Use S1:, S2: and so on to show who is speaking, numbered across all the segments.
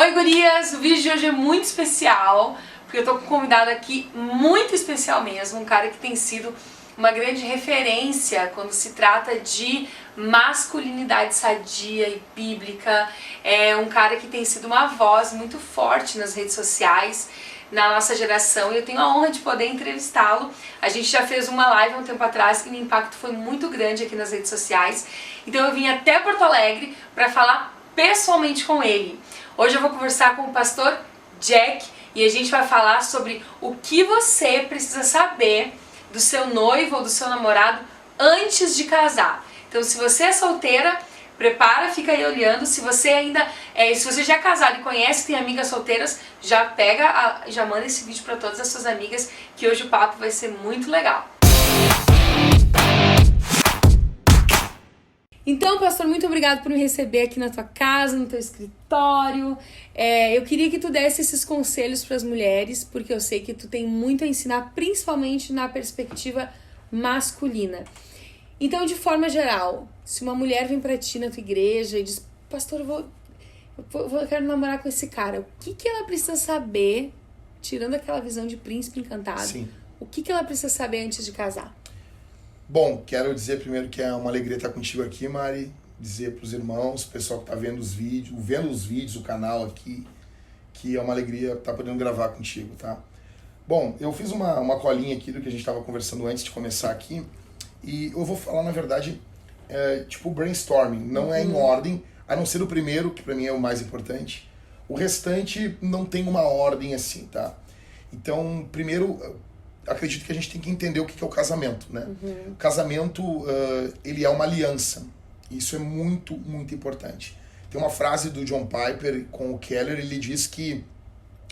S1: Oi, gurias! O vídeo de hoje é muito especial, porque eu tô com um convidado aqui muito especial mesmo, um cara que tem sido uma grande referência quando se trata de masculinidade sadia e bíblica. É um cara que tem sido uma voz muito forte nas redes sociais, na nossa geração, e eu tenho a honra de poder entrevistá-lo. A gente já fez uma live há um tempo atrás e o impacto foi muito grande aqui nas redes sociais, então eu vim até Porto Alegre para falar pessoalmente com ele. Hoje eu vou conversar com o pastor Jack e a gente vai falar sobre o que você precisa saber do seu noivo ou do seu namorado antes de casar. Então, se você é solteira, prepara, fica aí olhando. Se você se você já é casado e conhece, tem amigas solteiras, já já manda esse vídeo para todas as suas amigas, que hoje o papo vai ser muito legal. Então, pastor, muito obrigado por me receber aqui na tua casa, no teu escritório. Eu queria que tu desse esses conselhos para as mulheres, porque eu sei que tu tem muito a ensinar, principalmente na perspectiva masculina. Então, de forma geral, se uma mulher vem pra ti na tua igreja e diz, pastor, eu quero namorar com esse cara, o que ela precisa saber, tirando aquela visão de príncipe encantado,
S2: Sim.
S1: O que ela precisa saber antes de casar?
S2: Bom, quero dizer primeiro que é uma alegria estar contigo aqui, Mari. Dizer para os irmãos, o pessoal que está vendo os vídeos, o canal aqui, que é uma alegria estar podendo gravar contigo, tá? Bom, eu fiz uma colinha aqui do que a gente estava conversando antes de começar aqui, e eu vou falar, na verdade, tipo brainstorming, não é em ordem, a não ser o primeiro, que para mim é o mais importante. O restante não tem uma ordem assim, tá? Então, primeiro, acredito que a gente tem que entender o que é o casamento, né? O casamento, ele é uma aliança. Isso é muito, muito importante. Tem uma frase do John Piper com o Keller, ele diz que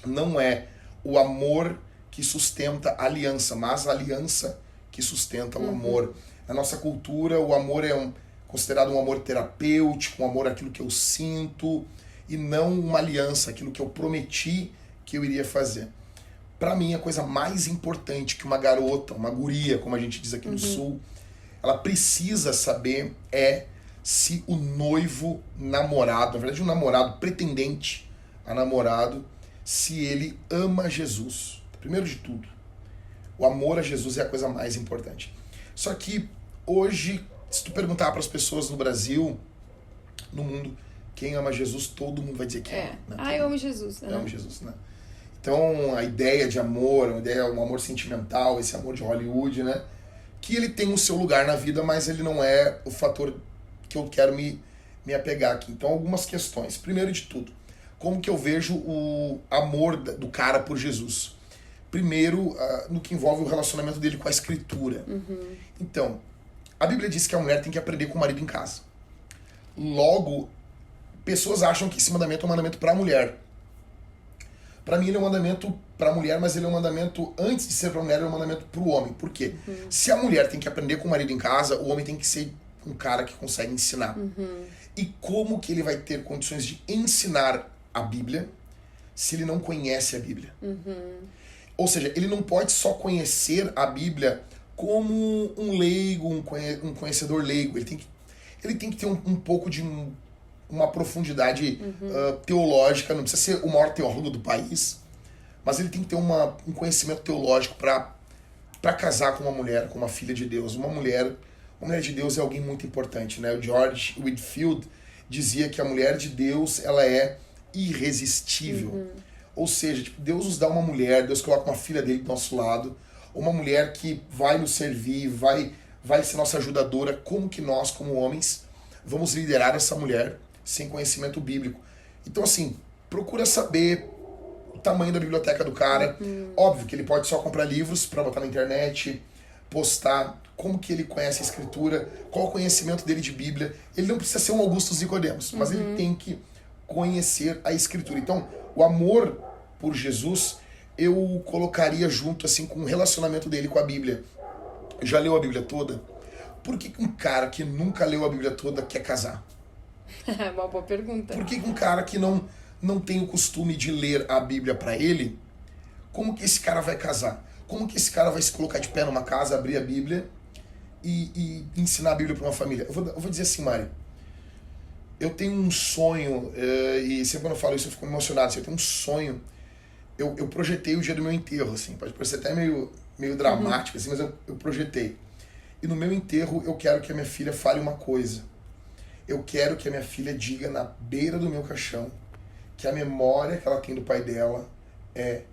S2: não é o amor que sustenta a aliança, mas a aliança que sustenta o amor. Na nossa cultura, o amor é considerado um amor terapêutico, um amor aquilo que eu sinto, e não uma aliança, aquilo que eu prometi que eu iria fazer. Pra mim, a coisa mais importante que uma garota, uma guria, como a gente diz aqui no Sul, ela precisa saber é se o noivo namorado, na verdade um namorado pretendente a namorado, se ele ama Jesus. Primeiro de tudo, o amor a Jesus é a coisa mais importante. Só que hoje, se tu perguntar para as pessoas no Brasil, no mundo, quem ama Jesus, todo mundo vai dizer que ama. Né?
S1: Eu amo Jesus.
S2: Eu amo Jesus, né? Então, a ideia de amor, um amor sentimental, esse amor de Hollywood, né? Que ele tem o seu lugar na vida, mas ele não é o fator que eu quero me apegar aqui. Então, algumas questões. Primeiro de tudo, como que eu vejo o amor do cara por Jesus? Primeiro, no que envolve o relacionamento dele com a Escritura. Então, a Bíblia diz que a mulher tem que aprender com o marido em casa. Logo, pessoas acham que esse mandamento é um mandamento para a mulher. Para mim ele é um mandamento para a mulher, mas ele é um mandamento, antes de ser para a mulher, ele é um mandamento para o homem. Por quê? Se a mulher tem que aprender com o marido em casa, o homem tem que ser um cara que consegue ensinar. E como que ele vai ter condições de ensinar a Bíblia se ele não conhece a Bíblia? Ou seja, ele não pode só conhecer a Bíblia como um leigo, um conhecedor leigo. Ele tem que ter um pouco de uma profundidade teológica, não precisa ser o maior teólogo do país, mas ele tem que ter um conhecimento teológico para casar com uma mulher, com uma filha de Deus. Uma mulher de Deus é alguém muito importante, né? O George Whitefield dizia que a mulher de Deus, ela é irresistível. Ou seja, tipo, Deus nos dá uma mulher, Deus coloca uma filha dele do nosso lado, uma mulher que vai nos servir, vai ser nossa ajudadora. Como que nós, como homens, vamos liderar essa mulher sem conhecimento bíblico? Então, assim, procura saber o tamanho da biblioteca do cara. Óbvio que ele pode só comprar livros para botar na internet, postar como que ele conhece a Escritura, qual o conhecimento dele de Bíblia. Ele não precisa ser um Augusto Nicodemos, mas ele tem que conhecer a Escritura. Então, o amor por Jesus, eu colocaria junto assim com o relacionamento dele com a Bíblia. Já leu a Bíblia toda? Por que um cara que nunca leu a Bíblia toda quer casar?
S1: É uma boa pergunta.
S2: Por que um cara que não tem o costume de ler a Bíblia para ele, como que esse cara vai casar? Como que esse cara vai se colocar de pé numa casa, abrir a Bíblia e ensinar a Bíblia para uma família? Eu vou dizer assim, Mário, Eu tenho um sonho, e sempre quando eu falo isso eu fico emocionado, assim, eu tenho um sonho. Eu projetei o dia do meu enterro, assim, pode parecer até meio dramático, assim, mas eu projetei. E no meu enterro eu quero que a minha filha fale uma coisa. Eu quero que a minha filha diga na beira do meu caixão que a memória que ela tem do pai dela é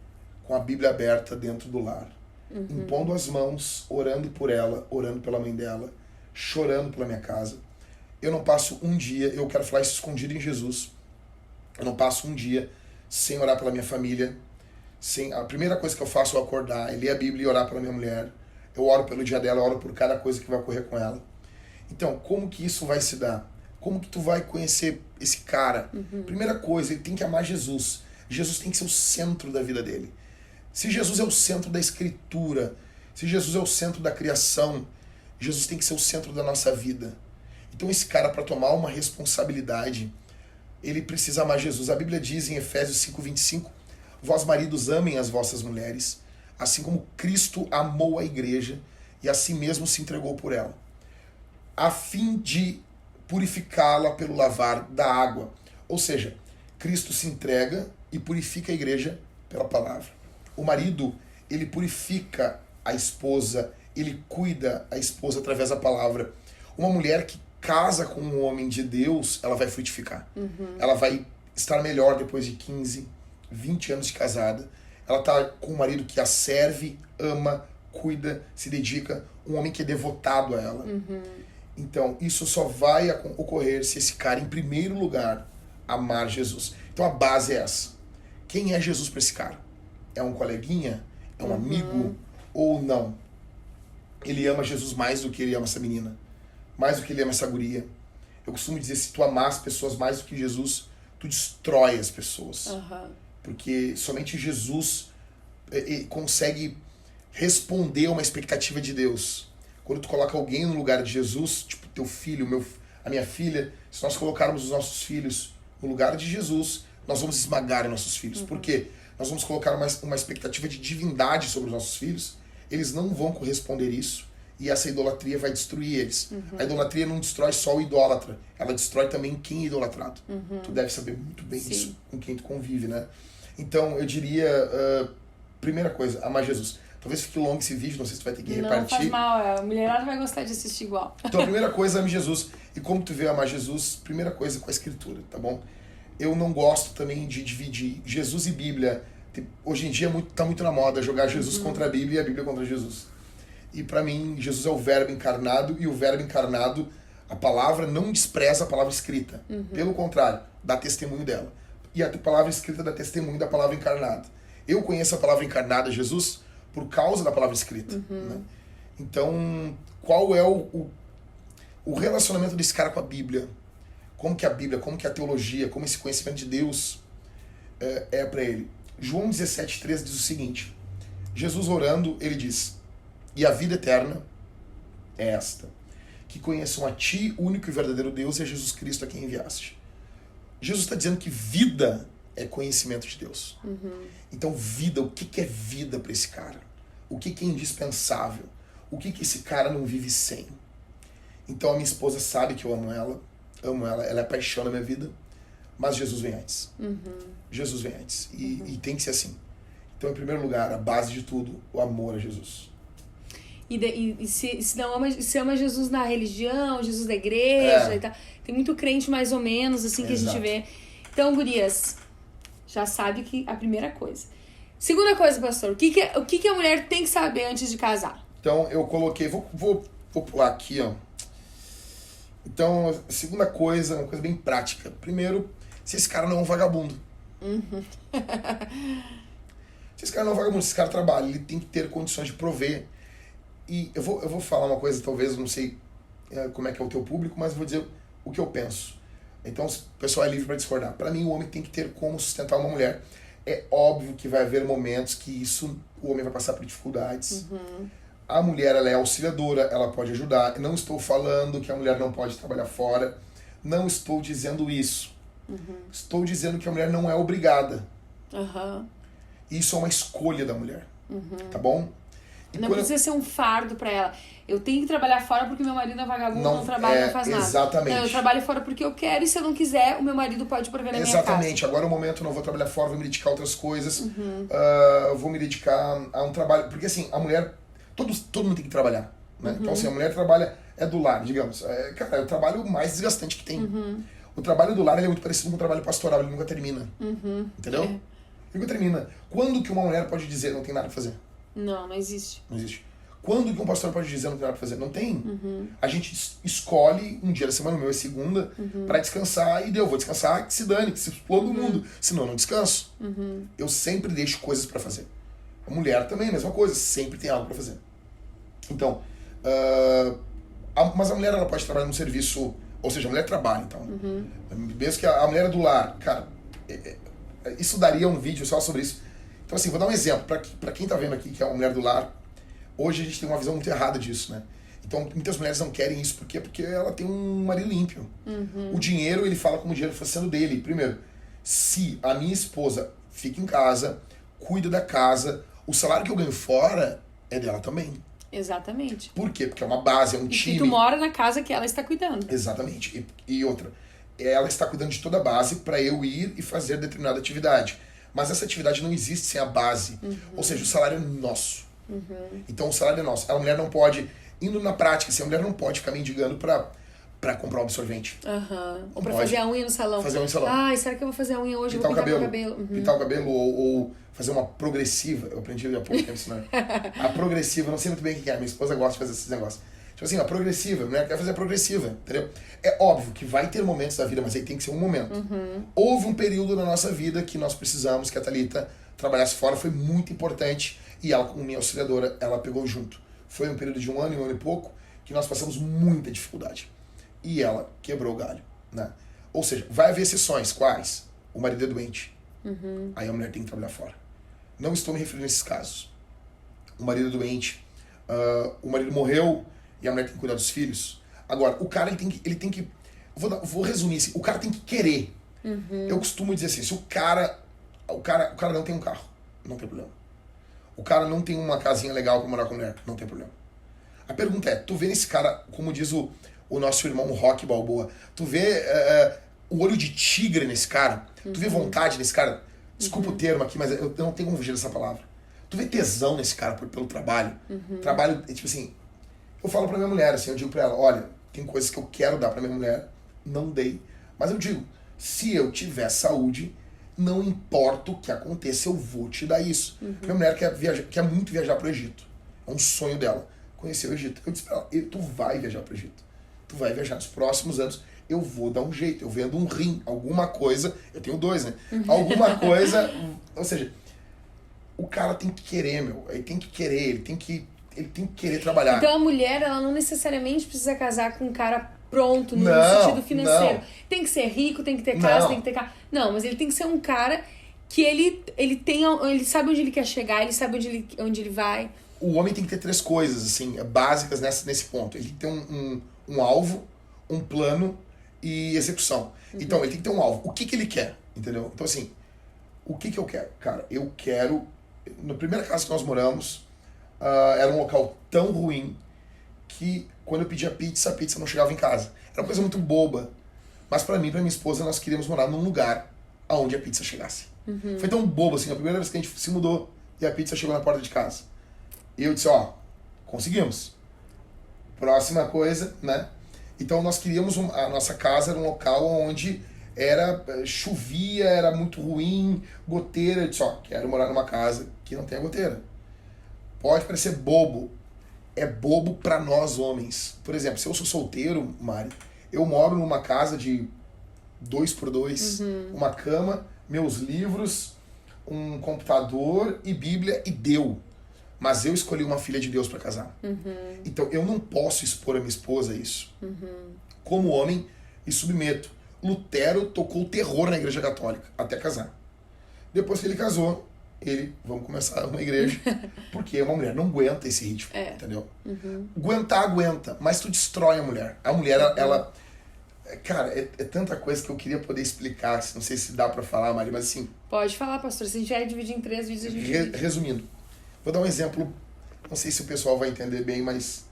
S2: com a Bíblia aberta dentro do lar. Impondo as mãos, orando por ela, orando pela mãe dela, chorando pela minha casa. Eu não passo um dia, eu quero falar isso escondido em Jesus, eu não passo um dia sem orar pela minha família. A primeira coisa que eu faço é acordar, é ler a Bíblia e orar pela minha mulher. Eu oro pelo dia dela, eu oro por cada coisa que vai ocorrer com ela. Então, como que isso vai se dar? Como que tu vai conhecer esse cara? Primeira coisa, ele tem que amar Jesus. Jesus tem que ser o centro da vida dele. Se Jesus é o centro da Escritura, se Jesus é o centro da criação, Jesus tem que ser o centro da nossa vida. Então esse cara, para tomar uma responsabilidade, ele precisa amar Jesus. A Bíblia diz em Efésios 5:25, vós maridos amem as vossas mulheres, assim como Cristo amou a igreja e a si mesmo se entregou por ela, a fim de purificá-la pelo lavar da água. Ou seja, Cristo se entrega e purifica a igreja pela palavra. O marido, ele purifica a esposa, ele cuida a esposa através da palavra. Uma mulher que casa com um homem de Deus, ela vai frutificar. Ela vai estar melhor depois de 15, 20 anos de casada. Ela está com um marido que a serve, ama, cuida, se dedica. Um homem que é devotado a ela. Então, isso só vai ocorrer se esse cara, em primeiro lugar, amar Jesus. Então, a base é essa. Quem é Jesus para esse cara? É um coleguinha? É um amigo? Ou não? Ele ama Jesus mais do que ele ama essa menina. Mais do que ele ama essa guria. Eu costumo dizer, se tu amar as pessoas mais do que Jesus, tu destrói as pessoas. Porque somente Jesus consegue responder a uma expectativa de Deus. Quando tu coloca alguém no lugar de Jesus, tipo teu filho, a minha filha, se nós colocarmos os nossos filhos no lugar de Jesus, nós vamos esmagar os nossos filhos. Por quê? Nós vamos colocar uma expectativa de divindade sobre os nossos filhos, eles não vão corresponder isso, e essa idolatria vai destruir eles. A idolatria não destrói só o idólatra, ela destrói também quem é idolatrado. Tu deve saber muito bem isso com quem tu convive, né? Então, eu diria, primeira coisa, amar Jesus. Talvez fique longo esse vídeo, não sei se tu vai ter que repartir.
S1: Não faz mal, a mulherada vai gostar de assistir igual.
S2: Então, a primeira coisa, ame Jesus. E como tu vê amar Jesus? Primeira coisa, com a Escritura, tá bom? Eu não gosto também de dividir Jesus e Bíblia. Hoje em dia tá muito na moda jogar Jesus contra a Bíblia e a Bíblia contra Jesus. E pra mim, Jesus é o verbo encarnado, e o verbo encarnado, a palavra não despreza a palavra escrita. Pelo contrário, dá testemunho dela. E a palavra escrita dá testemunho da palavra encarnada. Eu conheço a palavra encarnada, Jesus, por causa da palavra escrita. Né? Então, qual é o relacionamento desse cara com a Bíblia? Como que a Bíblia, como que a teologia, como esse conhecimento de Deus é para ele? João 17,13 diz o seguinte, Jesus orando, ele diz, e a vida eterna é esta, que conheçam a ti, o único e verdadeiro Deus, e a Jesus Cristo a quem enviaste. Jesus está dizendo que vida é conhecimento de Deus. Então, vida, o que é vida para esse cara? O que é indispensável? O que esse cara não vive sem? Então, a minha esposa sabe que eu amo ela, ela é a paixão da minha vida, mas Jesus vem antes. Jesus vem antes. E tem que ser assim. Então, em primeiro lugar, a base de tudo, o amor a Jesus.
S1: E se ama Jesus na religião, Jesus da igreja e tal. Tem muito crente mais ou menos, assim, que a gente vê. Então, gurias, já sabe que a primeira coisa. Segunda coisa, pastor, o que a mulher tem que saber antes de casar?
S2: Então, eu coloquei, vou pular aqui, ó. Então, a segunda coisa, uma coisa bem prática. Primeiro, se esse cara não é um vagabundo. Se esse cara não é um vagabundo, se esse cara trabalha, ele tem que ter condições de prover. E eu vou falar uma coisa, talvez, eu não sei como é que é o teu público, mas eu vou dizer o que eu penso. Então, o pessoal é livre para discordar. Para mim, o homem tem que ter como sustentar uma mulher. É óbvio que vai haver momentos que o homem vai passar por dificuldades. A mulher, ela é auxiliadora, ela pode ajudar. Não estou falando que a mulher não pode trabalhar fora. Não estou dizendo isso. Estou dizendo que a mulher não é obrigada. Isso é uma escolha da mulher. Tá bom?
S1: Não precisa ser um fardo pra ela. Eu tenho que trabalhar fora porque meu marido é vagabundo, não trabalha, não faz nada.
S2: Exatamente.
S1: Não, eu trabalho fora porque eu quero e se eu não quiser, o meu marido pode prover na minha casa.
S2: Exatamente. Agora é o momento, não vou trabalhar fora, vou me dedicar a outras coisas. Vou me dedicar a um trabalho. Porque assim, a mulher, todo mundo tem que trabalhar. Né? Então assim, a mulher trabalha, é do lar, digamos. Cara, é o trabalho mais desgastante que tem. O trabalho do lar é muito parecido com o trabalho pastoral, ele nunca termina. Entendeu? Ele nunca termina. Quando que uma mulher pode dizer não tem nada pra fazer?
S1: Não existe.
S2: Não existe. Quando que um pastor pode dizer não tem nada pra fazer? Não tem. A gente escolhe um dia da semana, o meu é segunda, pra descansar e deu. Vou descansar, que se dane, que se exploda o mundo. Senão eu não descanso. Eu sempre deixo coisas pra fazer. A mulher também, a mesma coisa, sempre tem algo pra fazer. Então, mas a mulher ela pode trabalhar no serviço, ou seja, a mulher trabalha, então. Mesmo que a mulher é do lar, cara, isso daria um vídeo só sobre isso. Então assim, vou dar um exemplo, pra quem tá vendo aqui que é uma mulher do lar, hoje a gente tem uma visão muito errada disso, né? Então muitas mulheres não querem isso, por quê? Porque ela tem um marido ímpio. O dinheiro, ele fala como o dinheiro fosse sendo dele. Primeiro, se a minha esposa fica em casa, cuida da casa, o salário que eu ganho fora é dela também.
S1: Exatamente.
S2: Por quê? Porque é uma base, é um time.
S1: E tu mora na casa que ela está cuidando.
S2: Exatamente. E outra, ela está cuidando de toda a base para eu ir e fazer determinada atividade. Mas essa atividade não existe sem a base. Ou seja, o salário é nosso. Então o salário é nosso. A mulher não pode, indo na prática, assim, a mulher não pode ficar mendigando pra comprar um absorvente.
S1: Ou pra fazer a unha no salão.
S2: Fazer a unha no salão.
S1: Ai, será que eu vou fazer a unha hoje?
S2: Pintar
S1: eu vou pintar o cabelo.
S2: Pintar o cabelo ou fazer uma progressiva. Eu aprendi há pouco tempo isso, né? A progressiva, eu não sei muito bem o que é. Minha esposa gosta de fazer esses negócios. Tipo assim, a progressiva, a mulher quer fazer a progressiva, entendeu? É óbvio que vai ter momentos da vida, mas aí tem que ser um momento. Houve um período na nossa vida que nós precisamos que a Thalita trabalhasse fora, foi muito importante. E ela, como minha auxiliadora, ela pegou junto. Foi um período de um ano e pouco que nós passamos muita dificuldade. E ela quebrou o galho, né? Ou seja, vai haver exceções. Quais? O marido é doente. Aí a mulher tem que trabalhar fora. Não estou me referindo a esses casos. O marido é doente, o marido morreu e a mulher tem que cuidar dos filhos. Agora, o cara ele tem que vou resumir assim, o cara tem que querer. Eu costumo dizer assim, se o cara não tem um carro, não tem problema. O cara não tem uma casinha legal pra morar com a mulher, não tem problema. A pergunta é, tu vê nesse cara, como diz o nosso irmão Rock Balboa, tu vê o olho de tigre nesse cara? Tu vê vontade nesse cara? Desculpa o termo aqui, mas eu não tenho como fugir dessa palavra. Tu vê tesão nesse cara pelo trabalho? Trabalho, tipo assim, eu falo pra minha mulher, assim, eu digo pra ela, olha, tem coisas que eu quero dar pra minha mulher, não dei. Mas eu digo, se eu tiver saúde, não importa o que aconteça, eu vou te dar isso. Minha mulher quer muito viajar pro Egito. É um sonho dela, conhecer o Egito. Eu disse pra ela, tu vai viajar pro Egito. Tu vai viajar nos próximos anos. Eu vou dar um jeito, eu vendo um rim, alguma coisa. Eu tenho 2, né? Alguma coisa. Ou seja, o cara tem que querer, meu. Ele tem que querer, ele tem que querer trabalhar.
S1: Então a mulher, ela não necessariamente precisa casar com um cara pronto no sentido financeiro. Não. Tem que ser rico, tem que ter casa, tem que ter carro. Não, mas ele tem que ser um cara que ele sabe onde ele quer chegar, ele sabe onde ele vai.
S2: O homem tem que ter 3 coisas, assim, básicas nesse ponto. Ele tem que ter um alvo, um plano e execução. Então, ele tem que ter um alvo. O que ele quer, entendeu? Então, assim, o que eu quero? Cara, eu quero... Na primeira casa que nós moramos, era um local tão ruim que quando eu pedia pizza, a pizza não chegava em casa. Era uma coisa muito boba. Mas pra mim e pra minha esposa, nós queríamos morar num lugar onde a pizza chegasse. Foi tão bobo, assim, a primeira vez que a gente se mudou e a pizza chegou na porta de casa. E eu disse, conseguimos. Próxima coisa, né? Então nós queríamos, a nossa casa era um local onde chovia, era muito ruim, goteira. Eu disse, quero morar numa casa que não tenha goteira. Pode parecer bobo. É bobo pra nós homens. Por exemplo, se eu sou solteiro, Mari, eu moro numa casa de 2x2, uma cama, meus livros, um computador e Bíblia, e deu. Mas eu escolhi uma filha de Deus pra casar. Então eu não posso expor a minha esposa a isso. Como homem, me submeto. Lutero tocou terror na igreja católica, até casar. Depois que ele casou, vamos começar uma igreja, porque uma mulher não aguenta esse ritmo, entendeu? Aguenta, mas tu destrói a mulher. A mulher, ela... Cara, é tanta coisa que eu queria poder explicar, não sei se dá pra falar, Mari, mas assim...
S1: Pode falar, pastor, se a gente vai dividir em 3 vídeos, a gente divide.
S2: Resumindo, vou dar um exemplo Não sei se o pessoal vai entender bem, mas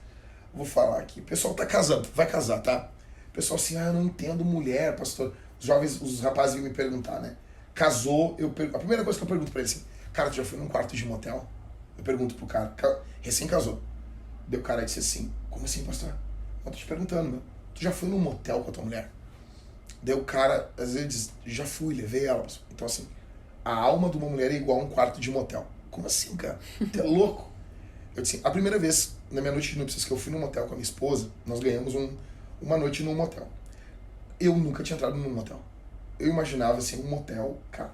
S2: vou falar aqui. O pessoal tá casando, vai casar, tá? O pessoal assim, eu não entendo mulher, pastor. Os jovens, os rapazes vêm me perguntar, né? Casou, a primeira coisa que eu pergunto pra ele assim, cara, tu já foi num quarto de motel? Eu pergunto pro cara, recém casou. Daí o cara disse assim, como assim, pastor? Eu tô te perguntando, meu. Tu já foi num motel com a tua mulher? Daí o cara, às vezes, diz, já fui, levei ela. Então assim, a alma de uma mulher é igual a um quarto de motel. Como assim, cara? Tu é louco? Eu disse, a primeira vez, na minha noite de núpcias, que eu fui num motel com a minha esposa, nós ganhamos uma noite num motel. Eu nunca tinha entrado num motel. Eu imaginava, assim, um motel, cara,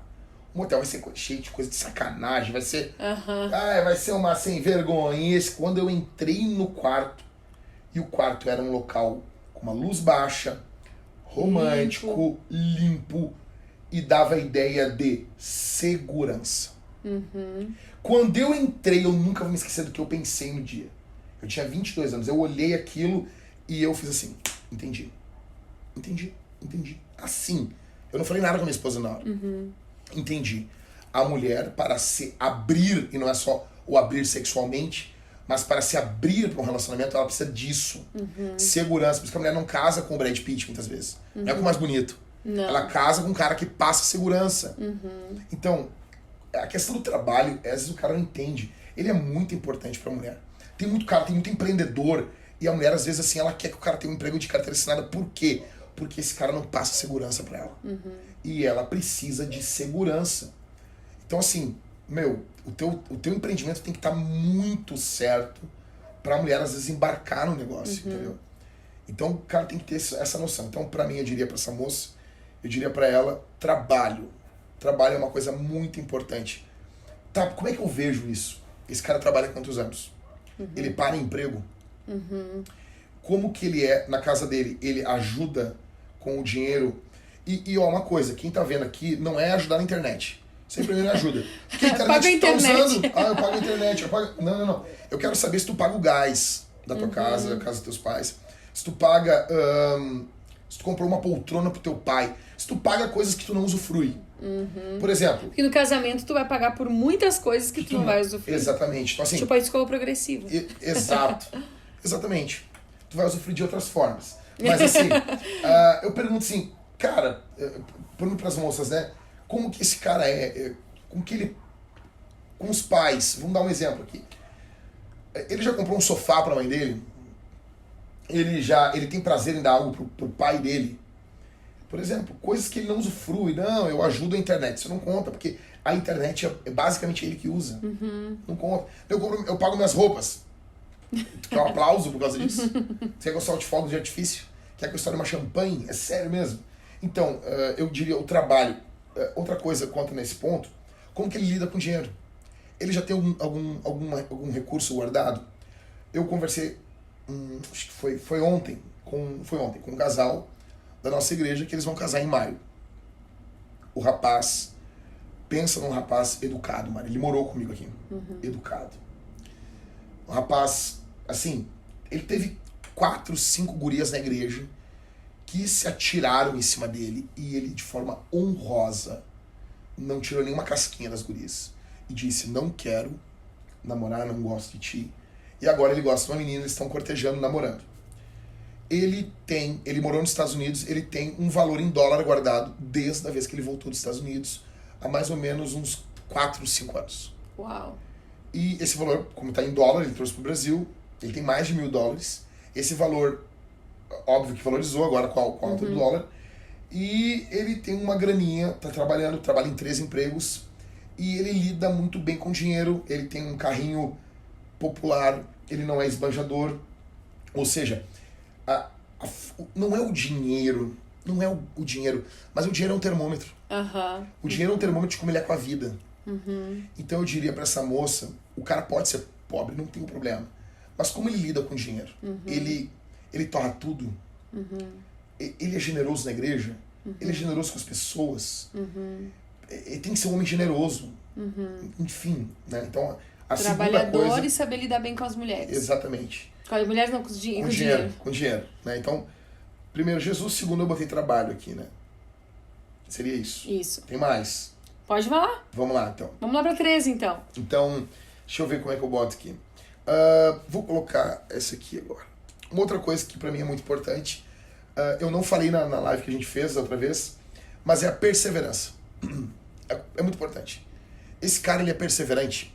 S2: o motel vai ser cheio de coisa de sacanagem, vai ser... vai ser uma sem vergonha. E quando eu entrei no quarto, e o quarto era um local com uma luz baixa, romântico, limpo e dava a ideia de segurança. Quando eu entrei, eu nunca vou me esquecer do que eu pensei no dia. Eu tinha 22 anos, eu olhei aquilo e eu fiz assim, entendi. Assim. Eu não falei nada com a minha esposa na hora. Entendi. A mulher, para se abrir, e não é só o abrir sexualmente, mas para se abrir para um relacionamento, ela precisa disso. Segurança. Por isso que a mulher não casa com o Brad Pitt, muitas vezes. Não é com o mais bonito.
S1: Não.
S2: Ela casa com um cara que passa segurança. Então, a questão do trabalho, às vezes o cara não entende. Ele é muito importante para a mulher. Tem muito cara, tem muito empreendedor, e a mulher, às vezes, assim, ela quer que o cara tenha um emprego de carteira assinada. Por quê? Porque esse cara não passa segurança para ela. E ela precisa de segurança. Então, assim, meu, o teu empreendimento tem que estar muito certo pra mulher, às vezes, embarcar no negócio, entendeu? Então, o cara tem que ter essa noção. Então, pra mim, eu diria pra essa moça, eu diria pra ela, trabalho. Trabalho é uma coisa muito importante. Tá, como é que eu vejo isso? Esse cara trabalha há quantos anos? Ele para em emprego? Como que ele é na casa dele? Ele ajuda com o dinheiro? E ó, uma coisa, quem tá vendo aqui não é ajudar na internet. Sempre me ajuda. Porque a internet
S1: paga a internet.
S2: tá usando. Eu pago a internet. Não. Eu quero saber se tu paga o gás da tua casa, da casa dos teus pais. Se tu paga... se tu comprou uma poltrona pro teu pai. Se tu paga coisas que tu não usufrui. Por exemplo...
S1: Porque no casamento tu vai pagar por muitas coisas que tu não vai usufruir.
S2: Exatamente. Então, assim,
S1: tipo a escola progressiva.
S2: Exato. Exatamente. Tu vai usufruir de outras formas. Mas assim, eu pergunto assim, cara, pergunto pras moças, né? Como que esse cara com os pais, vamos dar um exemplo aqui. Ele já comprou um sofá pra mãe dele? Ele tem prazer em dar algo pro pai dele? Por exemplo, coisas que ele não usufrui. Não, eu ajudo a internet. Isso não conta, porque a internet é basicamente ele que usa. Não conta. Eu pago minhas roupas. Tu quer um aplauso por causa disso? Você quer gostar de fogos de artifício? Quer que eu estoure uma champanhe? É sério mesmo? Então, eu diria, o trabalho. Outra coisa conta nesse ponto, como que ele lida com dinheiro? Ele já tem algum recurso guardado? Eu conversei, acho que foi ontem com um casal da nossa igreja que eles vão casar em maio. O rapaz, pensa num rapaz educado, Mari. Ele morou comigo aqui. Educado. O rapaz, assim, ele teve 4, 5 gurias na igreja que se atiraram em cima dele e ele, de forma honrosa, não tirou nenhuma casquinha das gurias. E disse, não quero namorar, não gosto de ti. E agora ele gosta de uma menina, eles estão cortejando, namorando. Ele morou nos Estados Unidos, ele tem um valor em dólar guardado desde a vez que ele voltou dos Estados Unidos, há mais ou menos uns 4, 5 anos.
S1: Uau! E
S2: esse valor, como está em dólar, ele trouxe para o Brasil, ele tem mais de $1.000. Esse valor, óbvio que valorizou agora com a alta do dólar. E ele tem uma graninha, trabalha em 3 empregos. E ele lida muito bem com dinheiro, ele tem um carrinho popular, ele não é esbanjador. Ou seja, não é o dinheiro, mas o dinheiro é um termômetro. O dinheiro é um termômetro de como ele é com a vida. Então eu diria pra essa moça, o cara pode ser pobre, não tem problema. Mas como ele lida com dinheiro? Ele torra tudo. Ele é generoso na igreja. Ele é generoso com as pessoas. Ele tem que ser um homem generoso. Enfim, né? Então, a
S1: trabalhador
S2: segunda coisa,
S1: e saber lidar bem com as mulheres.
S2: Exatamente.
S1: Com as mulheres não, com dinheiro.
S2: Com dinheiro, né? Então, primeiro Jesus, segundo eu botei trabalho aqui, né? Seria isso.
S1: Isso.
S2: Tem mais?
S1: Pode falar.
S2: Vamos lá, então.
S1: Vamos lá pra 13, então.
S2: Então, deixa eu ver como é que eu boto aqui. Vou colocar essa aqui agora. Uma outra coisa que pra mim é muito importante, eu não falei na live que a gente fez da outra vez, mas é a perseverança. É muito importante. Esse cara, ele é perseverante,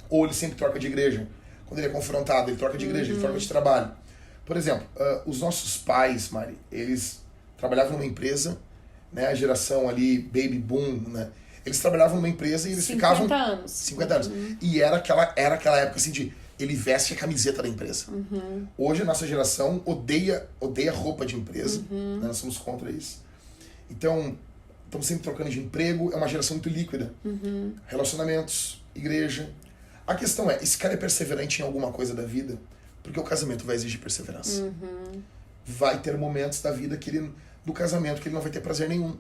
S2: ou ele sempre troca de igreja. Quando ele é confrontado, ele troca de igreja, ele troca de trabalho. Por exemplo, os nossos pais, Mari, eles trabalhavam numa empresa, né, a geração ali, baby boom, né? Eles trabalhavam numa empresa e eles
S1: 50
S2: ficavam...
S1: anos.
S2: 50 anos. E era aquela época assim de ele veste a camiseta da empresa. Hoje a nossa geração odeia roupa de empresa. Né? Nós somos contra isso. Então, estamos sempre trocando de emprego, é uma geração muito líquida. Relacionamentos, igreja. A questão é, esse cara é perseverante em alguma coisa da vida? Porque o casamento vai exigir perseverança. Vai ter momentos da vida do casamento que ele não vai ter prazer nenhum.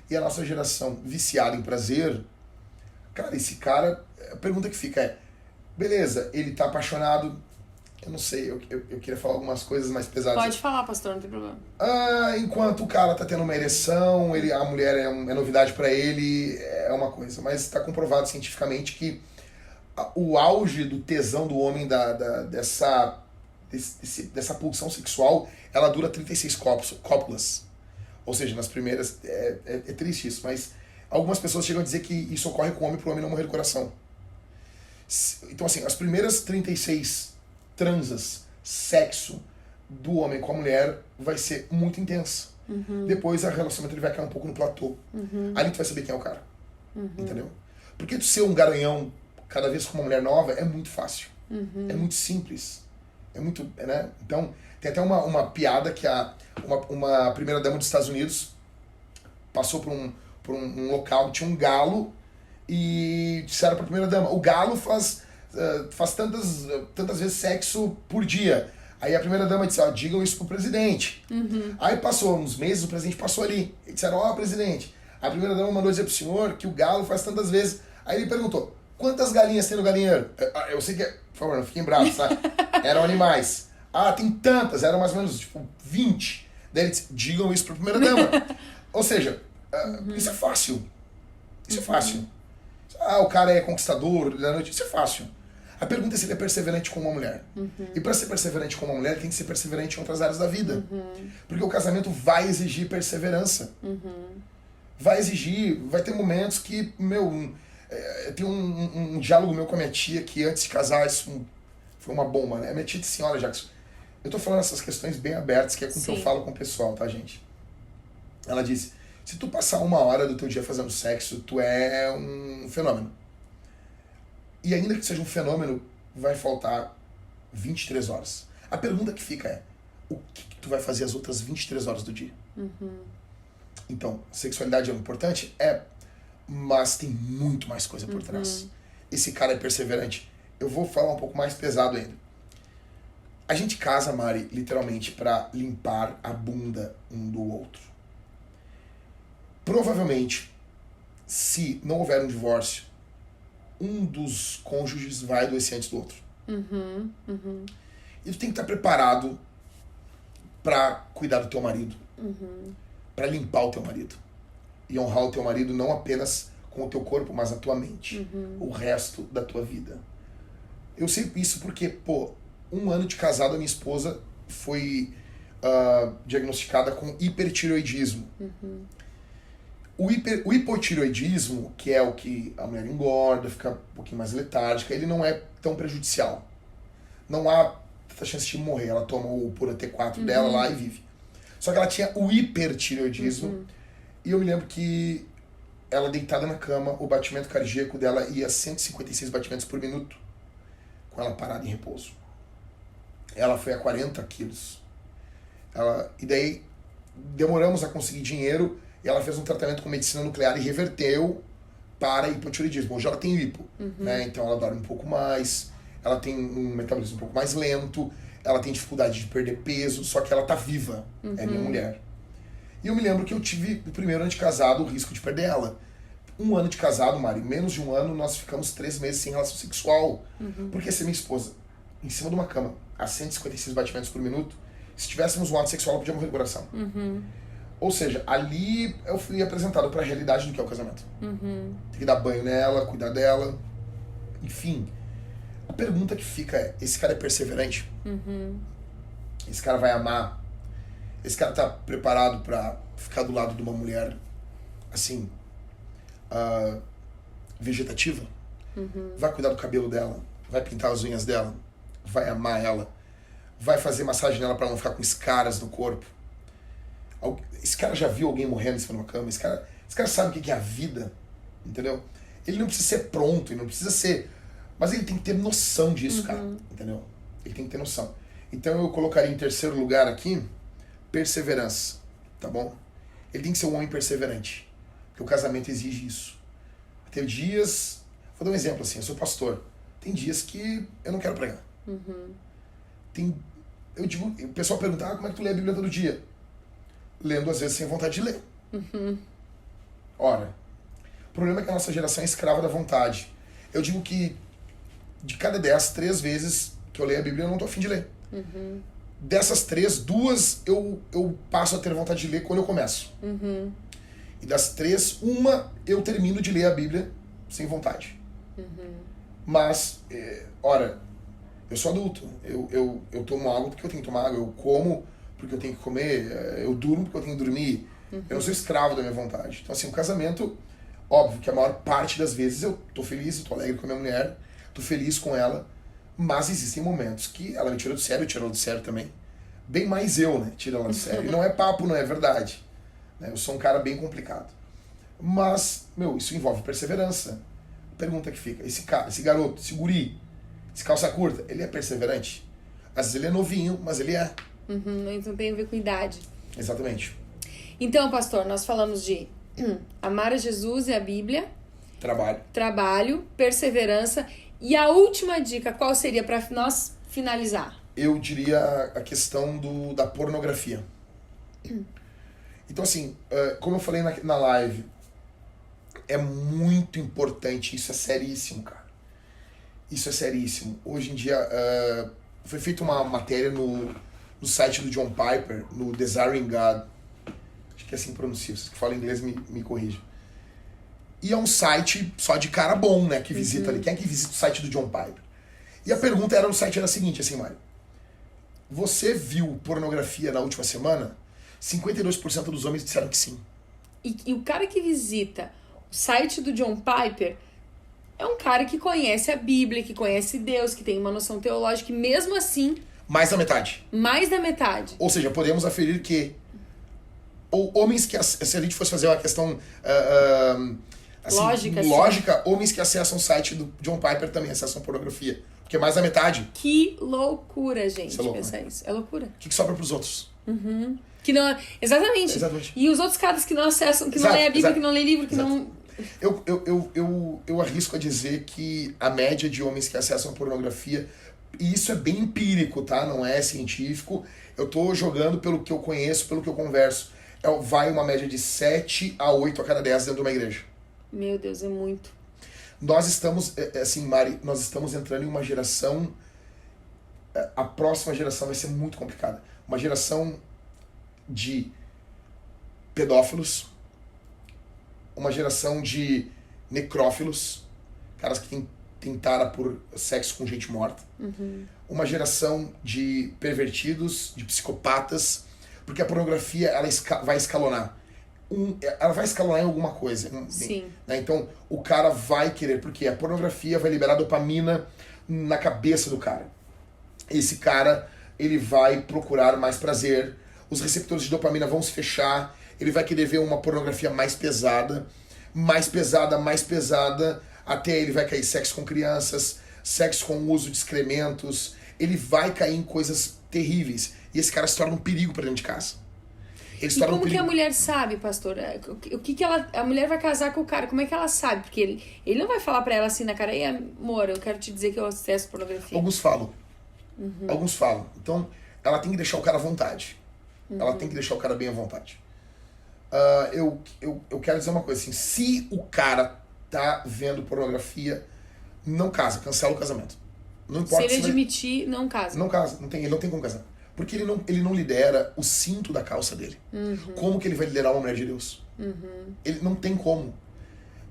S2: E a nossa geração viciada em prazer, cara, esse cara, a pergunta que fica é, beleza, ele tá apaixonado, eu não sei, eu queria falar algumas coisas mais pesadas.
S1: Pode falar, pastor, não tem problema.
S2: Enquanto o cara tá tendo uma ereção, a mulher é novidade pra ele, é uma coisa. Mas tá comprovado cientificamente que o auge do tesão do homem, dessa pulsão sexual, ela dura 36 cópulas. Ou seja, nas primeiras... É triste isso, mas algumas pessoas chegam a dizer que isso ocorre com o homem para o homem não morrer do coração. Então, assim, as primeiras 36 transas, sexo do homem com a mulher vai ser muito intensa. Depois, o relacionamento ele vai cair um pouco no platô. Ali tu vai saber quem é o cara. Entendeu? Porque tu ser um garanhão cada vez com uma mulher nova é muito fácil. É muito simples. É muito, né? Então, tem até uma piada que uma primeira dama dos Estados Unidos passou por um local, tinha um galo, e disseram pra primeira dama, o galo faz tantas vezes sexo por dia. Aí a primeira dama disse, digam isso pro presidente. Aí passou uns meses, o presidente passou ali, e disseram, presidente, a primeira dama mandou dizer pro senhor que o galo faz tantas vezes. Aí ele perguntou, quantas galinhas tem no galinheiro? Eu sei que por favor, não fiquem bravos, tá? Eram animais. Tem tantas, eram mais ou menos, 20. Daí ele disse, digam isso pra primeira dama. Ou seja, isso é fácil. Isso é fácil. O cara é conquistador da noite, isso é fácil. A pergunta é se ele é perseverante com uma mulher. E para ser perseverante com uma mulher, ele tem que ser perseverante em outras áreas da vida. Porque o casamento vai exigir perseverança. Vai exigir, vai ter momentos que, tem um diálogo meu com a minha tia que antes de casar, isso foi uma bomba, né? A minha tia disse assim, olha, Jackson, eu tô falando essas questões bem abertas, que é com o que eu falo com o pessoal, tá, gente? Ela disse, se tu passar 1 hora do teu dia fazendo sexo, tu é um fenômeno. E ainda que seja um fenômeno, vai faltar 23 horas. A pergunta que fica é, o que tu vai fazer as outras 23 horas do dia? Então, sexualidade é importante? Mas tem muito mais coisa por trás. Esse cara é perseverante. Eu vou falar um pouco mais pesado ainda. A gente casa, Mari, literalmente pra limpar a bunda um do outro. Provavelmente, se não houver um divórcio, um dos cônjuges vai adoecer antes do outro. E tu tem que estar preparado pra cuidar do teu marido. Pra limpar o teu marido. E honrar o teu marido não apenas com o teu corpo, mas a tua mente. O resto da tua vida. Eu sei isso porque, 1 ano de casado, a minha esposa foi diagnosticada com hipertireoidismo. O hipotireoidismo, que é o que a mulher engorda, fica um pouquinho mais letárgica, ele não é tão prejudicial. Não há tanta chance de morrer. Ela toma o Pura T4 dela lá e vive. Só que ela tinha o hipertireoidismo. E eu me lembro que ela deitada na cama, o batimento cardíaco dela ia a 156 batimentos por minuto, com ela parada em repouso. Ela foi a 40 quilos. E daí demoramos a conseguir dinheiro e ela fez um tratamento com medicina nuclear e reverteu para hipotireoidismo. Hoje ela tem hipo, né? Então ela dorme um pouco mais, ela tem um metabolismo um pouco mais lento, ela tem dificuldade de perder peso, só que ela tá viva, é minha mulher. E eu me lembro que eu tive, no primeiro ano de casado, o risco de perder ela. 1 ano de casado, Mari, menos de 1 ano, nós ficamos 3 meses sem relação sexual. Porque se minha esposa, em cima de uma cama, a 156 batimentos por minuto, se tivéssemos um ato sexual, ela podia morrer do coração. Ou seja, ali eu fui apresentado para a realidade do que é o casamento. Tem que dar banho nela, cuidar dela, enfim. A pergunta que fica é, esse cara é perseverante? Esse cara vai amar? Esse cara tá preparado pra ficar do lado de uma mulher, assim, vegetativa? Vai cuidar do cabelo dela? Vai pintar as unhas dela? Vai amar ela? Vai fazer massagem nela pra não ficar com escaras no corpo? Esse cara já viu alguém morrendo em cima de uma cama? Esse cara sabe o que é a vida? Entendeu? Ele não precisa ser pronto, ele não precisa ser... Mas ele tem que ter noção disso, cara. Entendeu? Ele tem que ter noção. Então eu colocaria em terceiro lugar aqui, perseverança. Tá bom? Ele tem que ser um homem perseverante. Porque o casamento exige isso. Tem dias... Vou dar um exemplo assim, eu sou pastor. Tem dias que eu não quero pregar. Eu digo, o pessoal pergunta, como é que tu lê a Bíblia todo dia? Lendo às vezes sem vontade de ler. Ora, o problema é que a nossa geração é escrava da vontade. Eu digo que de cada 10, 3 vezes que eu leio a Bíblia eu não tô a fim de ler. Dessas 3, 2 eu passo a ter vontade de ler quando eu começo. E das 3, 1 eu termino de ler a Bíblia sem vontade. Mas, ora, eu sou adulto. Eu tomo água porque eu tenho que tomar água. Eu como porque eu tenho que comer. Eu durmo porque eu tenho que dormir. Eu não sou escravo da minha vontade. Então, assim, o casamento, óbvio que a maior parte das vezes eu tô feliz, eu tô alegre com a minha mulher, tô feliz com ela, mas existem momentos que ela me tira do sério, eu tiro ela do sério também. Bem mais eu, né? Tiro ela do sério. E não é papo, não é verdade. Eu sou um cara bem complicado. Mas, isso envolve perseverança. Pergunta que fica, esse cara, esse garoto, esse guri, esse calça curta, ele é perseverante? Às vezes ele é novinho, mas ele é.
S1: Então tem a ver com idade.
S2: Exatamente.
S1: Então, pastor, nós falamos de amar a Jesus e a Bíblia. Trabalho, perseverança. E a última dica, qual seria para nós finalizar?
S2: Eu diria a questão da pornografia. Então, assim, como eu falei na live, é muito importante, isso é seríssimo, cara. Isso é seríssimo. Hoje em dia, foi feita uma matéria no site do John Piper, no Desiring God. Acho que é assim que pronuncia, vocês que falam inglês me corrijam. E é um site só de cara bom, né, que visita ali. Quem é que visita o site do John Piper? E a pergunta no site era a seguinte, assim, Mário. Você viu pornografia na última semana? 52% dos homens disseram que sim.
S1: E o cara que visita o site do John Piper é um cara que conhece a Bíblia, que conhece Deus, que tem uma noção teológica, e mesmo assim...
S2: Mais da metade.
S1: Mais da metade.
S2: Ou seja, podemos aferir que homens que... Se a gente fosse fazer uma questão... assim, lógica, homens que acessam o site do John Piper também acessam pornografia. Porque mais da metade.
S1: Que loucura, gente,
S2: isso é louco,
S1: pensar isso. É loucura.
S2: O que sobra pros outros?
S1: Que não, exatamente. E os outros caras que não acessam, que não leem a Bíblia, que não leem livro, que não...
S2: Eu arrisco a dizer que a média de homens que acessam a pornografia, e isso é bem empírico, tá? Não é científico. Eu tô jogando pelo que eu conheço, pelo que eu converso. Vai uma média de 7 a 8 a cada 10 dentro de uma igreja.
S1: Meu Deus, é muito.
S2: Nós estamos, assim, Mari, nós estamos entrando em uma geração... A próxima geração vai ser muito complicada. Uma geração de pedófilos, uma geração de necrófilos, caras que tem tara por sexo com gente morta, uma geração de pervertidos, de psicopatas, porque a pornografia ela vai escalonar. Ela vai escalonar em alguma coisa.
S1: Sim.
S2: Né? Então, o cara vai querer, porque a pornografia vai liberar dopamina na cabeça do cara. Esse cara, ele vai procurar mais prazer, os receptores de dopamina vão se fechar, ele vai querer ver uma pornografia mais pesada, até ele vai cair sexo com crianças, sexo com o uso de excrementos, ele vai cair em coisas terríveis. E esse cara se torna um perigo pra dentro de casa.
S1: E como que a mulher sabe, pastor? O que a mulher vai casar com o cara? Como é que ela sabe? Porque ele não vai falar pra ela assim na cara, ei, amor, eu quero te dizer que eu acesso pornografia.
S2: Alguns falam. Então, ela tem que deixar o cara à vontade. Ela tem que deixar o cara bem à vontade. Eu quero dizer uma coisa assim, se o cara tá vendo pornografia, não casa, cancela o casamento. Não importa
S1: se ele admitir, não casa.
S2: Não casa, ele não tem como casar. Porque ele não lidera o cinto da calça dele. Como que ele vai liderar uma mulher de Deus? Ele não tem como.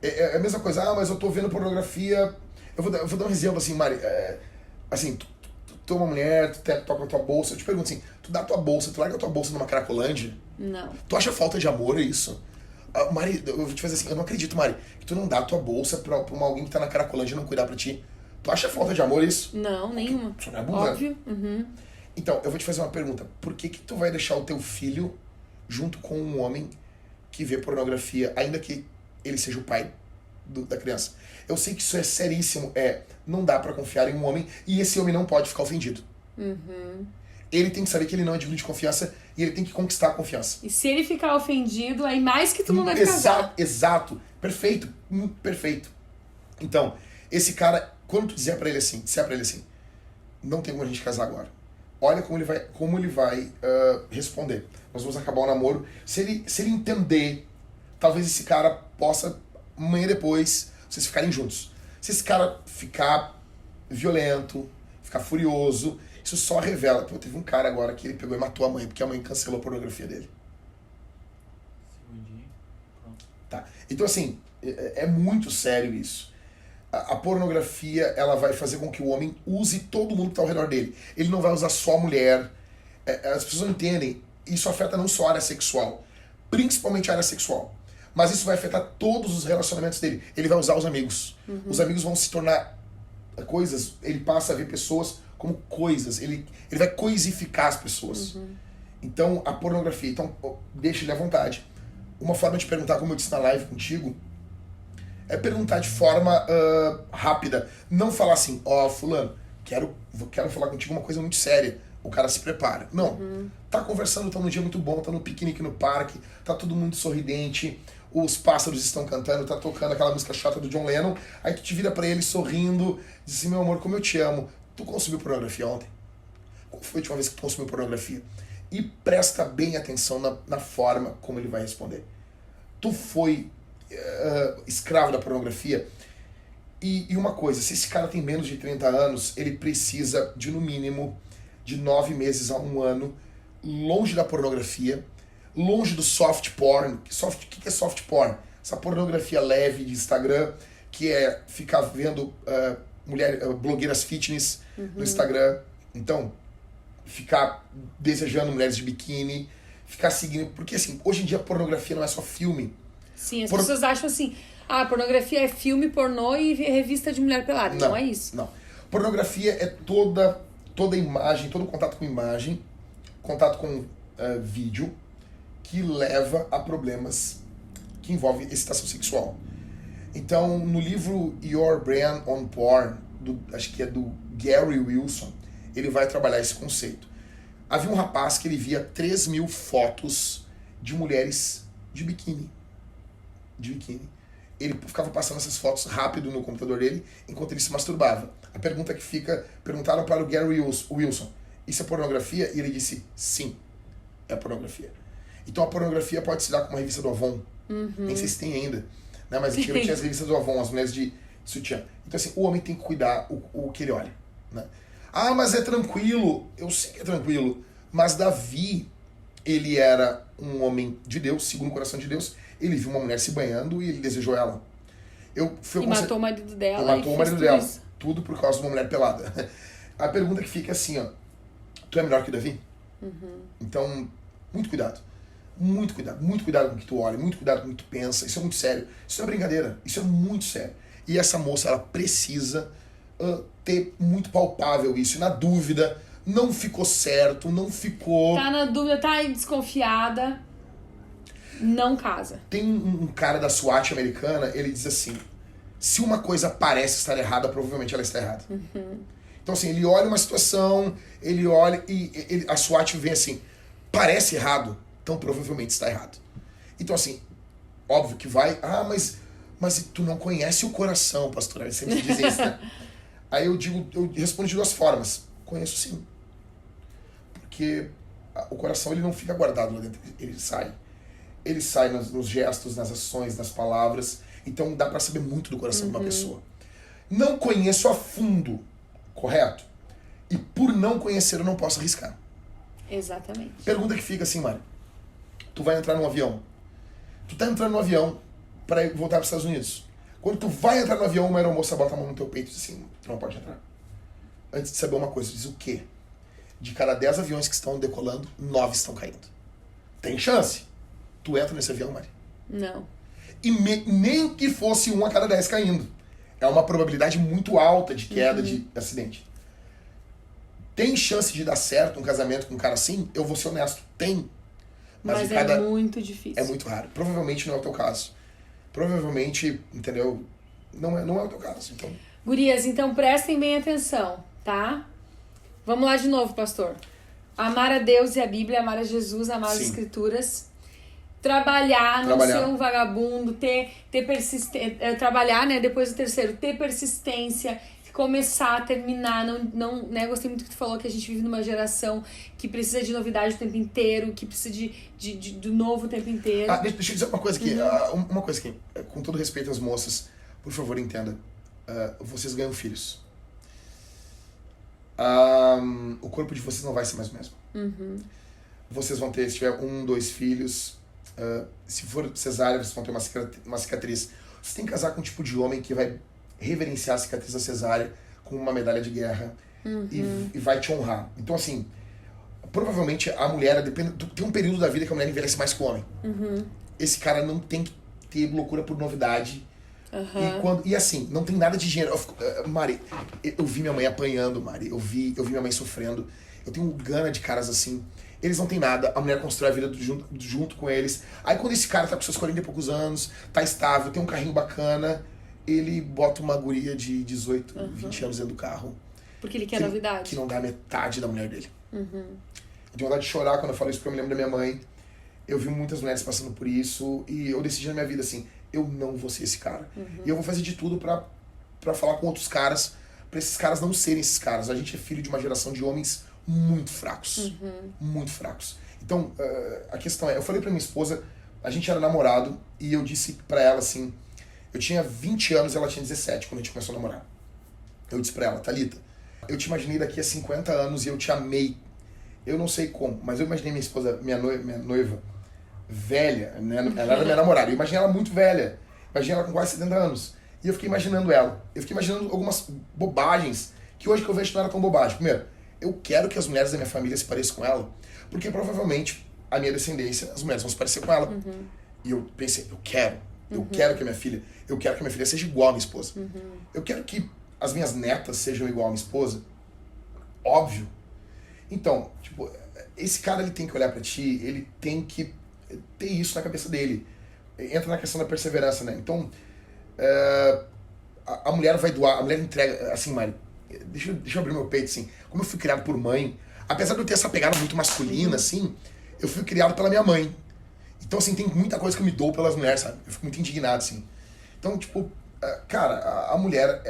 S2: É a mesma coisa, mas eu tô vendo pornografia, eu vou dar um exemplo assim, Mari. Assim, tu é uma mulher, tu toca a tua bolsa. Eu te pergunto assim, tu dá a tua bolsa, tu larga a tua bolsa numa Cracolândia?
S1: Não.
S2: Tu acha falta de amor isso? Mari, eu vou te fazer assim, eu não acredito, Mari, que tu não dá a tua bolsa pra alguém que tá na Cracolândia e não cuidar pra ti. Tu acha falta de amor isso?
S1: Não, nenhuma.
S2: Tu não é burra.
S1: Óbvio. Uhum.
S2: Então, eu vou te fazer uma pergunta. Por que tu vai deixar o teu filho junto com um homem que vê pornografia, ainda que ele seja o pai da criança? Eu sei que isso é seríssimo. Não dá pra confiar em um homem e esse homem não pode ficar ofendido.
S1: Uhum.
S2: Ele tem que saber que ele não é digno de confiança e ele tem que conquistar a confiança.
S1: E se ele ficar ofendido, aí mais que tu não deve casar.
S2: Exato. Perfeito. Perfeito. Então, esse cara, quando tu disser pra ele assim, não tem como a gente casar agora. Olha como ele vai responder. Nós vamos acabar o namoro. Se ele entender, talvez esse cara possa, amanhã depois, vocês ficarem juntos. Se esse cara ficar violento, ficar furioso, isso só revela. Pô, teve um cara agora que ele pegou e matou a mãe, porque a mãe cancelou a pornografia dele.
S3: Segundinho. Pronto.
S2: Tá. Então, assim, é muito sério isso. A pornografia, ela vai fazer com que o homem use todo mundo que está ao redor dele. Ele não vai usar só a mulher. As pessoas não entendem. Isso afeta não só a área sexual, principalmente a área sexual. Mas isso vai afetar todos os relacionamentos dele. Ele vai usar os amigos. Uhum. Os amigos vão se tornar coisas. Ele passa a ver pessoas como coisas. Ele vai coisificar as pessoas. Uhum. Então, a pornografia. Então, deixa ele à vontade. Uma forma de perguntar, como eu disse na live contigo, é perguntar de forma rápida. Não falar assim, fulano, quero falar contigo uma coisa muito séria. O cara se prepara. Não. Uhum. Tá conversando, tá num dia muito bom, tá no piquenique no parque, tá todo mundo sorridente, os pássaros estão cantando, tá tocando aquela música chata do John Lennon, aí tu te vira pra ele sorrindo, diz assim, meu amor, como eu te amo. Tu consumiu pornografia ontem? Qual foi a última vez que tu consumiu pornografia? E presta bem atenção na forma como ele vai responder. Tu foi escravo da pornografia? E uma coisa, se esse cara tem menos de 30 anos, ele precisa de, no mínimo, de 9 meses a 1 ano, longe da pornografia, longe do soft porn. O que é soft porn? Essa pornografia leve de Instagram, que é ficar vendo blogueiras fitness no Instagram. Então, ficar desejando mulheres de biquíni, ficar seguindo... Porque, assim, hoje em dia a pornografia não é só filme.
S1: Sim, as pessoas acham assim, pornografia é filme, pornô e revista de mulher pelada. Não é isso.
S2: Não. Pornografia é toda imagem, todo contato com imagem, contato com vídeo, que leva a problemas que envolvem excitação sexual. Então, no livro Your Brain on Porn, acho que é do Gary Wilson, ele vai trabalhar esse conceito. Havia um rapaz que ele via 3.000 fotos de mulheres de biquíni. Ele ficava passando essas fotos rápido no computador dele enquanto ele se masturbava. A pergunta que fica, perguntaram para o Gary Wilson, isso é pornografia? E ele disse, sim, é pornografia. Então a pornografia pode se dar com uma revista do Avon. Uhum. Nem sei se tem ainda. Né? Mas tinha as revistas do Avon, as mulheres de sutiã. Então assim, o homem tem que cuidar o que ele olha. Né? Mas é tranquilo. Eu sei que é tranquilo. Mas Davi, ele era um homem de Deus, segundo o coração de Deus. Ele viu uma mulher se banhando e ele desejou ela.
S1: Matou o marido dela.
S2: Matou o marido dela. Isso. Tudo por causa de uma mulher pelada. A pergunta que fica é assim, tu é melhor que Davi? Uhum. Então, muito cuidado. Muito cuidado. Muito cuidado com o que tu olha. Muito cuidado com o que tu pensa. Isso é muito sério. Isso não é brincadeira. Isso é muito sério. E essa moça, ela precisa ter muito palpável isso. Na dúvida, não ficou certo, não ficou...
S1: Tá na dúvida, tá desconfiada... Não casa.
S2: Tem um cara da SWAT americana, ele diz assim, se uma coisa parece estar errada, provavelmente ela está errada. Uhum. Então assim, ele olha uma situação, ele olha e a SWAT vê assim, parece errado, então provavelmente está errado. Então assim, óbvio que vai, mas tu não conhece o coração, pastor, ele sempre diz isso, né? Aí eu respondo de 2 formas, conheço sim. Porque o coração ele não fica guardado lá dentro, ele sai. Ele sai nos gestos, nas ações, nas palavras. Então dá pra saber muito do coração de uma pessoa. Não conheço a fundo, correto? E por não conhecer eu não posso arriscar.
S1: Exatamente.
S2: Pergunta que fica assim, Mari. Tu vai entrar num avião. Tu tá entrando no avião pra voltar pros Estados Unidos. Quando tu vai entrar no avião, uma aeromoça bota a mão no teu peito e diz assim, tu não pode entrar. Antes de saber uma coisa, diz o quê? De cada 10 aviões que estão decolando, 9 estão caindo. Tem chance? Tu entra nesse avião, Mari?
S1: Não.
S2: E nem que fosse 1 a cada 10 caindo. É uma probabilidade muito alta de queda, de acidente. Tem chance de dar certo um casamento com um cara assim? Eu vou ser honesto, tem.
S1: Mas é muito difícil.
S2: É muito raro. Provavelmente não é o teu caso. Provavelmente, entendeu? Não é o teu caso. Então.
S1: Gurias, então prestem bem atenção, tá? Vamos lá de novo, pastor. Amar a Deus e a Bíblia, amar a Jesus, amar as Escrituras. Trabalhar, não ser um vagabundo, ter persistência, trabalhar, né, depois do terceiro, ter persistência, começar, terminar, não, né, gostei muito que tu falou que a gente vive numa geração que precisa de novidade o tempo inteiro, que precisa do novo o tempo inteiro.
S2: Deixa eu dizer uma coisa aqui, uma coisa aqui, com todo respeito às moças, por favor, entenda, vocês ganham filhos. O corpo de vocês não vai ser mais o mesmo. Vocês vão ter, se tiver 1, 2 filhos, se for cesárea, vocês vão ter uma cicatriz. Você tem que casar com um tipo de homem que vai reverenciar a cicatriz da cesárea com uma medalha de guerra e vai te honrar. Então, assim, provavelmente a mulher, tem um período da vida que a mulher envelhece mais que o homem. Esse cara não tem que ter loucura por novidade. E assim, não tem nada de dinheiro. Mari, eu vi minha mãe apanhando, Mari. Eu vi minha mãe sofrendo. Eu tenho gana de caras assim. Eles não têm nada, a mulher constrói a vida junto com eles. Aí quando esse cara tá com seus 40 e poucos anos, tá estável, tem um carrinho bacana, ele bota uma guria de 18, 20 anos dentro do carro.
S1: Porque ele quer novidade.
S2: Que não dá metade da mulher dele. Eu tenho vontade de chorar quando eu falo isso, porque eu me lembro da minha mãe. Eu vi muitas mulheres passando por isso, e eu decidi na minha vida assim, eu não vou ser esse cara. E eu vou fazer de tudo pra falar com outros caras, pra esses caras não serem esses caras. A gente é filho de uma geração de homens muito fracos. Muito fracos. Então, a questão é, eu falei pra minha esposa, a gente era namorado, e eu disse pra ela assim, eu tinha 20 anos e ela tinha 17 quando a gente começou a namorar. Eu disse pra ela, Thalita, eu te imaginei daqui a 50 anos e eu te amei. Eu não sei como, mas eu imaginei minha esposa, minha noiva, velha, né? Ela era minha namorada, eu imaginei ela muito velha. Imaginei ela com quase 70 anos. E eu fiquei imaginando ela. Eu fiquei imaginando algumas bobagens, que hoje que eu vejo não era tão bobagem. Primeiro, eu quero que as mulheres da minha família se pareçam com ela, porque provavelmente a minha descendência, as mulheres vão se parecer com ela. E eu pensei, eu quero que a minha filha seja igual à minha esposa. Eu quero que as minhas netas sejam igual à minha esposa. Óbvio. Então, tipo, esse cara, ele tem que olhar pra ti, ele tem que ter isso na cabeça dele. Entra na questão da perseverança, né? Então, a mulher vai doar, a mulher entrega, assim, Mari, deixa eu abrir meu peito, assim, como eu fui criado por mãe, apesar de eu ter essa pegada muito masculina, assim, eu fui criado pela minha mãe. Então, assim, tem muita coisa que eu me dou pelas mulheres, sabe? Eu fico muito indignado, assim. Então, tipo, cara, a mulher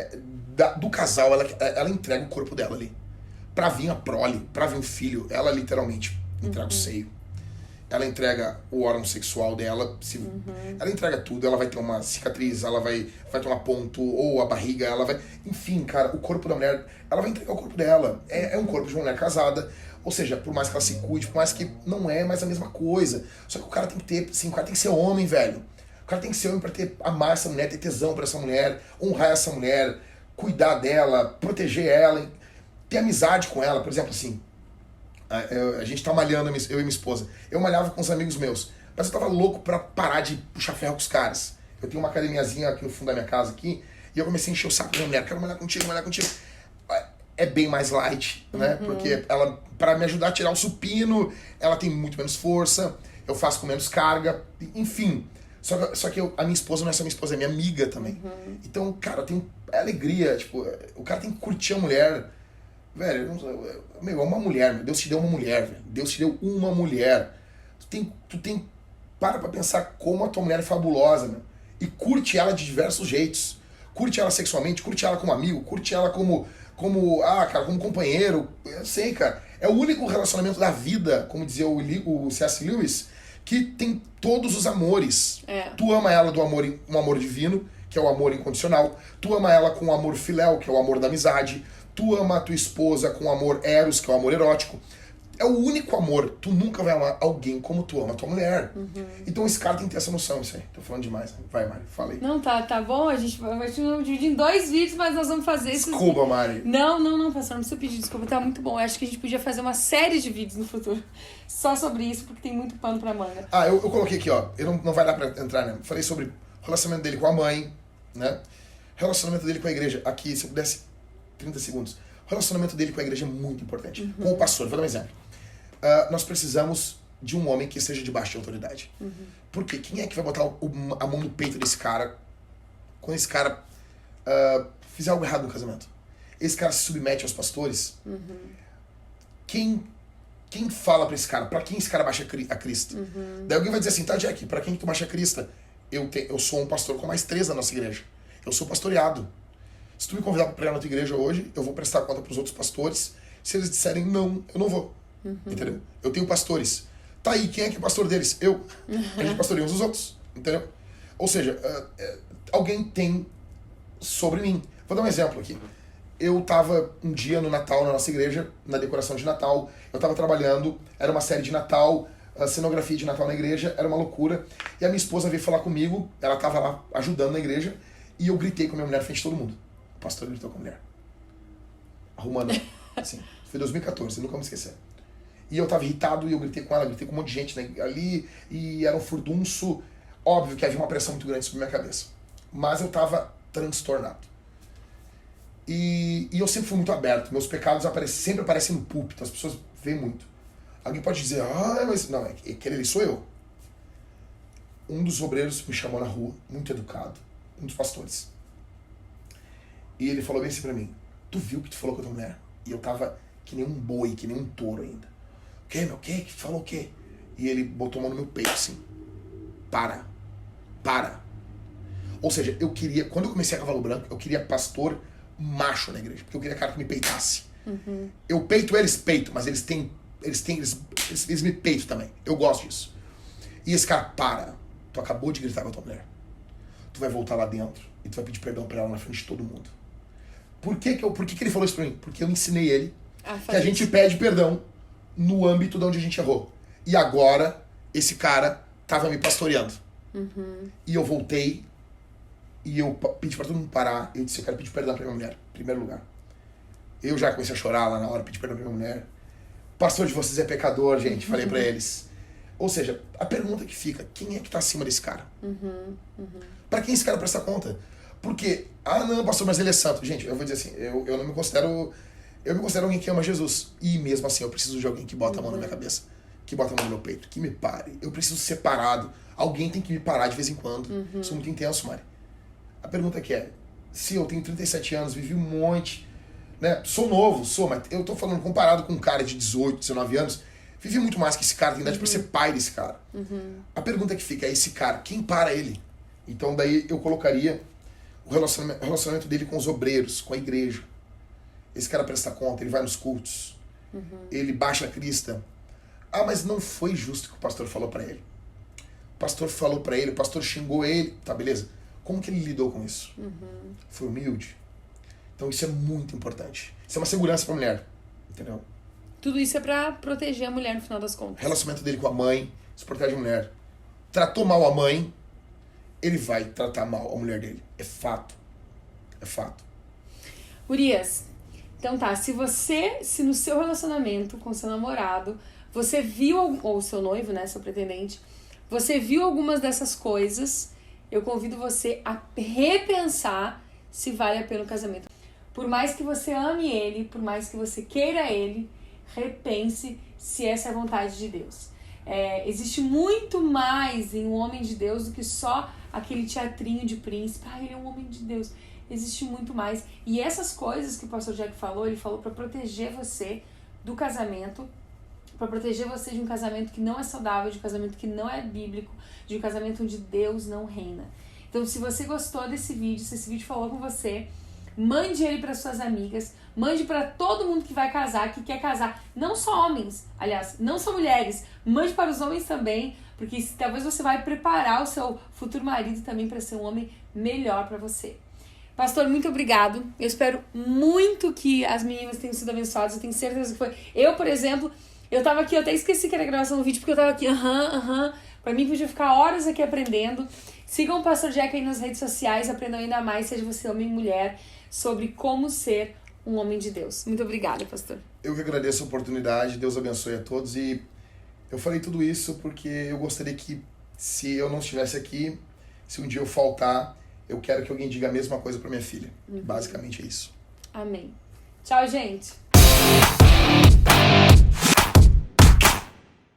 S2: do casal, ela entrega o corpo dela ali. Pra vir a prole, pra vir um filho, ela literalmente entrega o seio. Ela entrega o órgão sexual dela, ela entrega tudo, ela vai ter uma cicatriz, ela vai ter uma ponto, ou a barriga, ela vai... Enfim, cara, o corpo da mulher, ela vai entregar o corpo dela. É um corpo de uma mulher casada, ou seja, por mais que ela se cuide, por mais que não é mais a mesma coisa. Só que o cara tem que ter, assim, o cara tem que ser homem, velho. O cara tem que ser homem pra amar essa mulher, ter tesão por essa mulher, honrar essa mulher, cuidar dela, proteger ela, ter amizade com ela. Por exemplo, assim, a gente tá malhando, eu e minha esposa. Eu malhava com os amigos meus, mas eu tava louco pra parar de puxar ferro com os caras. Eu tenho uma academiazinha aqui no fundo da minha casa aqui, e eu comecei a encher o saco da minha mulher, quero malhar contigo. É bem mais light, né? Porque ela, pra me ajudar a tirar o supino, ela tem muito menos força, eu faço com menos carga, enfim. Só que a minha esposa não é só minha esposa, é minha amiga também. Então, cara, tem alegria, tipo, o cara tem que curtir a mulher. Velho, é uma mulher, meu. Deus te deu uma mulher, velho. Deus te deu uma mulher. Para pra pensar como a tua mulher é fabulosa, meu. E curte ela de diversos jeitos. Curte ela sexualmente, curte ela como amigo, curte ela como companheiro. Eu sei, cara. É o único relacionamento da vida, como dizia o C.S. Lewis, que tem todos os amores. Tu ama ela do um amor divino, que é o amor incondicional. Tu ama ela com o amor filéu, que é o amor da amizade. Tu ama a tua esposa com o amor eros, que é o amor erótico. É o único amor. Tu nunca vai amar alguém como tu ama a tua mulher. Então esse cara tem que ter essa noção, isso aí. Tô falando demais. Vai, Mari, fala aí.
S1: Não, tá bom. A gente vai dividir em 2 vídeos, mas nós vamos fazer isso.
S2: Desculpa, Mari.
S1: Não, pastor, não precisa pedir desculpa. Tá muito bom. Eu acho que a gente podia fazer uma série de vídeos no futuro só sobre isso, porque tem muito pano pra manga.
S2: Eu coloquei aqui, ó. Não vai dar pra entrar, né? Falei sobre o relacionamento dele com a mãe, né? Relacionamento dele com a igreja. Aqui, se eu pudesse, 30 segundos. O relacionamento dele com a igreja é muito importante. Com o pastor, vou dar um exemplo. Nós precisamos de um homem que esteja debaixo de autoridade. Porque quem é que vai botar a mão no peito desse cara quando esse cara fizer algo errado no casamento? Esse cara se submete aos pastores? Quem fala pra esse cara? Pra quem esse cara baixa a crista? Daí alguém vai dizer assim, tá, Jack, pra quem tu baixa a crista? Eu sou um pastor com mais 3 na nossa igreja. Eu sou pastoreado. Se tu me convidar pra pregar na tua igreja hoje, eu vou prestar conta pros outros pastores. Se eles disserem não, eu não vou. Entendeu? Eu tenho pastores. Tá aí, quem é que é o pastor deles? Eu. A gente pastoreia uns dos outros. Entendeu? Ou seja, alguém tem sobre mim. Vou dar um exemplo aqui. Eu tava um dia no Natal na nossa igreja, na decoração de Natal. Eu tava trabalhando, era uma série de Natal, a cenografia de Natal na igreja, era uma loucura. E a minha esposa veio falar comigo, ela tava lá ajudando na igreja, e eu gritei com a minha mulher frente a todo mundo. O pastor gritou com a mulher. Arrumando, assim. Foi 2014, eu nunca vou me esquecer. E eu tava irritado e eu gritei com ela, gritei com um monte de gente, né, ali, e era um furdunço. Óbvio que havia uma pressão muito grande sobre minha cabeça. Mas eu tava transtornado. E eu sempre fui muito aberto. Meus pecados sempre aparecem no púlpito, as pessoas veem muito. Alguém pode dizer, mas não, aquele ali sou eu. Um dos obreiros me chamou na rua, muito educado, um dos pastores. E ele falou bem assim pra mim, tu viu que tu falou com a tua mulher? E eu tava que nem um boi, que nem um touro ainda. O quê, meu? Que falou o quê? E ele botou a mão no meu peito assim. Para. Ou seja, eu queria, quando eu comecei a Cavalo Branco, eu queria pastor macho na igreja, porque eu queria cara que me peitasse. Eu peito eles, mas eles me peitam também. Eu gosto disso. E esse cara, para. Tu acabou de gritar com a tua mulher. Tu vai voltar lá dentro e tu vai pedir perdão pra ela na frente de todo mundo. Por que ele falou isso pra mim? Porque eu ensinei ele que a gente pede perdão no âmbito de onde a gente errou. E agora, esse cara tava me pastoreando. E eu voltei e eu pedi pra todo mundo parar. Eu disse, eu quero pedir perdão pra minha mulher, em primeiro lugar. Eu já comecei a chorar lá na hora, pedi perdão pra minha mulher. O pastor de vocês é pecador, gente, falei pra eles. Ou seja, a pergunta que fica, quem é que tá acima desse cara? Pra quem esse cara presta conta? Porque, não, pastor, mas ele é santo. Gente, eu vou dizer assim, eu não me considero... Eu me considero alguém que ama Jesus. E mesmo assim, eu preciso de alguém que bota a mão na minha cabeça. Que bota a mão no meu peito. Que me pare. Eu preciso ser parado. Alguém tem que me parar de vez em quando. Sou muito intenso, Mari. A pergunta que é, se eu tenho 37 anos, vivi um monte, né? Sou novo, mas eu tô falando comparado com um cara de 18, 19 anos, vivi muito mais que esse cara, tem idade pra ser pai desse cara. A pergunta que fica é, esse cara, quem para ele? Então daí eu colocaria o relacionamento dele com os obreiros, com a igreja. Esse cara presta conta, ele vai nos cultos, ele baixa a crista. Mas não foi justo o que o pastor falou pra ele. O pastor falou pra ele, o pastor xingou ele, tá, beleza? Como que ele lidou com isso? Foi humilde. Então isso é muito importante. Isso é uma segurança pra mulher, entendeu?
S1: Tudo isso é pra proteger a mulher no final das contas.
S2: O relacionamento dele com a mãe, isso protege a mulher. Tratou mal a mãe, ele vai tratar mal a mulher dele. É fato. É fato.
S1: Urias, então tá, se no seu relacionamento com seu namorado, você viu, ou seu noivo, né, seu pretendente, você viu algumas dessas coisas, eu convido você a repensar se vale a pena o casamento. Por mais que você ame ele, por mais que você queira ele, repense se essa é a vontade de Deus. Existe muito mais em um homem de Deus do que só aquele teatrinho de príncipe. Ele é um homem de Deus. Existe muito mais. E essas coisas que o pastor Jack falou, ele falou para proteger você do casamento, para proteger você de um casamento que não é saudável, de um casamento que não é bíblico, de um casamento onde Deus não reina. Então, se você gostou desse vídeo, se esse vídeo falou com você, mande ele para suas amigas, mande para todo mundo que vai casar, que quer casar. Não só homens, aliás, não só mulheres, mande para os homens também, porque talvez você vai preparar o seu futuro marido também para ser um homem melhor para você. Pastor, muito obrigado. Eu espero muito que as meninas tenham sido abençoadas. Eu tenho certeza que foi. Eu, por exemplo, Eu tava aqui, eu até esqueci que era gravação do vídeo, porque eu tava aqui, Pra mim, podia ficar horas aqui aprendendo. Sigam o Pastor Jack aí nas redes sociais, aprendam ainda mais, seja você homem ou mulher, sobre como ser um homem de Deus. Muito obrigada, pastor.
S2: Eu que agradeço a oportunidade, Deus abençoe a todos. E eu falei tudo isso porque eu gostaria que, se eu não estivesse aqui, se um dia eu faltar, eu quero que alguém diga a mesma coisa pra minha filha. Basicamente é isso.
S1: Amém. Tchau, gente.